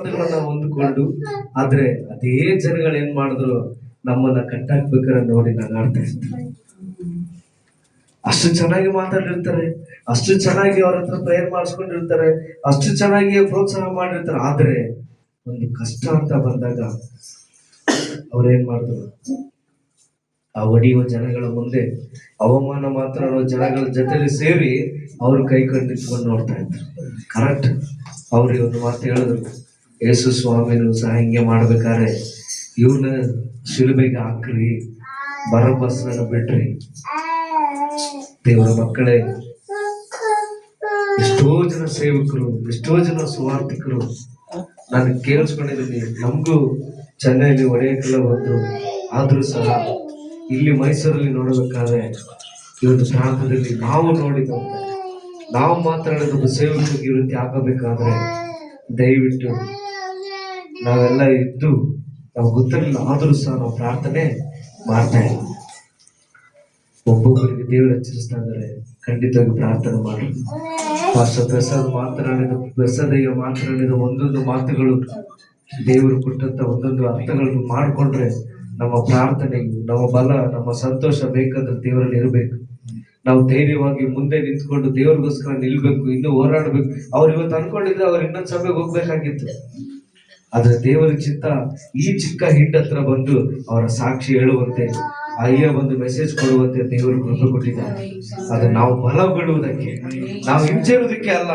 ಮಾತುಗಳನ್ನ ಹೊಂದಿಕೊಂಡು, ಆದ್ರೆ ಅದೇ ಜನಗಳು ಏನ್ ಮಾಡಿದ್ರು, ನಮ್ಮನ್ನ ಕಟ್ಟಾಕ್ಬೇಕಾದ್ರೆ ನೋಡಿ ನಗಾಡ್ತಾ ಇರ್ತಾರೆ. ಅಷ್ಟು ಚೆನ್ನಾಗಿ ಮಾತಾಡಿರ್ತಾರೆ, ಅಷ್ಟು ಚೆನ್ನಾಗಿ ಅವ್ರ ಹತ್ರ ಪ್ರೇಯರ್ ಮಾಡಿಸ್ಕೊಂಡಿರ್ತಾರೆ, ಅಷ್ಟು ಚೆನ್ನಾಗಿ ಪ್ರೋತ್ಸಾಹ ಮಾಡಿರ್ತಾರೆ. ಆದ್ರೆ ಒಂದು ಕಷ್ಟ ಅಂತ ಬಂದಾಗ ಅವ್ರೇನ್ ಮಾಡಿದ್ರು, ಆ ಹೊಡೆಯುವ ಜನಗಳ ಮುಂದೆ ಅವಮಾನ ಮಾತ್ರ ಜನಗಳ ಜೊತೆಲಿ ಸೇರಿ ಅವ್ರ ಕೈ ಕಂಡು ನಿಂತ್ಕೊಂಡು ನೋಡ್ತಾ ಇದ್ರು. ಕರೆಕ್ಟ್. ಅವ್ರಿಗೆ ಒಂದು ಮಾತು ಹೇಳಿದ್ರು, ಯೇಸು ಸ್ವಾಮಿನೂ ಸಹ ಹಿಂಗೆ ಮಾಡ್ಬೇಕಾದ್ರೆ ಇವನ ಶಿಲುಬೆಗೆ ಹಾಕ್ರಿ, ಬರಬ್ಬಸ್ರನ್ನ ಬಿಡ್ರಿ. ದೇವರ ಮಕ್ಕಳೇ, ಎಷ್ಟೋ ಜನ ಸೇವಕರು, ಎಷ್ಟೋ ಜನ ಸುವಾರ್ಥಿಕರು ನಾನು ಕೇಳಿಸ್ಕೊಂಡಿದ್ದೀನಿ. ನಮಗೂ ಚೆನ್ನೈಲಿ ಒಡೆಯಕ್ಕೆಲ್ಲ ಬಂದ್ರು, ಆದ್ರೂ ಸಹ ಇಲ್ಲಿ ಮೈಸೂರಲ್ಲಿ ನೋಡಬೇಕಾದ್ರೆ ಇವತ್ತು ಪ್ರಾಂತದಲ್ಲಿ ನಾವು ನೋಡಿದಂತೆ, ನಾವು ಮಾತಾಡೋದು ಸೇವಕರಿಗೆ ಈ ರೀತಿ ಆಗಬೇಕಾದ್ರೆ ದಯವಿಟ್ಟು ನಾವೆಲ್ಲ ಇದ್ದು ನಾವು ಗೊತ್ತಿರಲಿಲ್ಲ, ಆದ್ರೂ ಸಹ ನಾವು ಪ್ರಾರ್ಥನೆ ಮಾಡ್ತಾ ಇದ್ದೀವಿ. ಒಬ್ಬೊಬ್ಬರಿಗೆ ದೇವರು ಎಚ್ಚರಿಸ್ತಾ ಇದ್ದಾರೆ, ಖಂಡಿತವಾಗಿ ಪ್ರಾರ್ಥನೆ ಮಾಡಿ. ಪ್ರಸಾದ್ ಮಾತನಾಡಿದ ಒಂದೊಂದು ಮಾತುಗಳು, ದೇವರು ಕೊಟ್ಟಂತ ಒಂದೊಂದು ಅರ್ಥಗಳನ್ನು ಮಾಡಿಕೊಂಡ್ರೆ ನಮ್ಮ ಪ್ರಾರ್ಥನೆಗೆ ನಮ್ಮ ಬಲ, ನಮ್ಮ ಸಂತೋಷ ಬೇಕಾದ್ರೆ ದೇವರಲ್ಲಿ ಇರಬೇಕು. ನಾವು ಧೈರ್ಯವಾಗಿ ಮುಂದೆ ನಿಂತ್ಕೊಂಡು ದೇವರಿಗೋಸ್ಕರ ನಿಲ್ಬೇಕು, ಇನ್ನೂ ಹೋರಾಡ್ಬೇಕು. ಅವ್ರು ಇವತ್ತು ಅನ್ಕೊಂಡಿದ್ರೆ ಅವ್ರು ಇನ್ನೊಂದು ಸಭೆಗೆ ಹೋಗ್ಬೇಕಾಗಿತ್ತು. ಆದ್ರೆ ದೇವರ ಚಿತ್ತ ಈ ಚಿಕ್ಕ ಹಿಂಡ್ ಹತ್ರ ಬಂದು ಅವರ ಸಾಕ್ಷಿ ಹೇಳುವಂತೆ, ಅಯ್ಯ ಒಂದು ಮೆಸೇಜ್ ಕೊಡುವಂತೆ ದೇವರು ಕೃಪೆ ಕೊಟ್ಟಿದ್ದಾರೆ. ಅದು ನಾವು ಬಲಗೊಳ್ಳುವುದಕ್ಕೆ, ನಾವು ಹಿಂಜರುವುದಕ್ಕೆ ಅಲ್ಲ.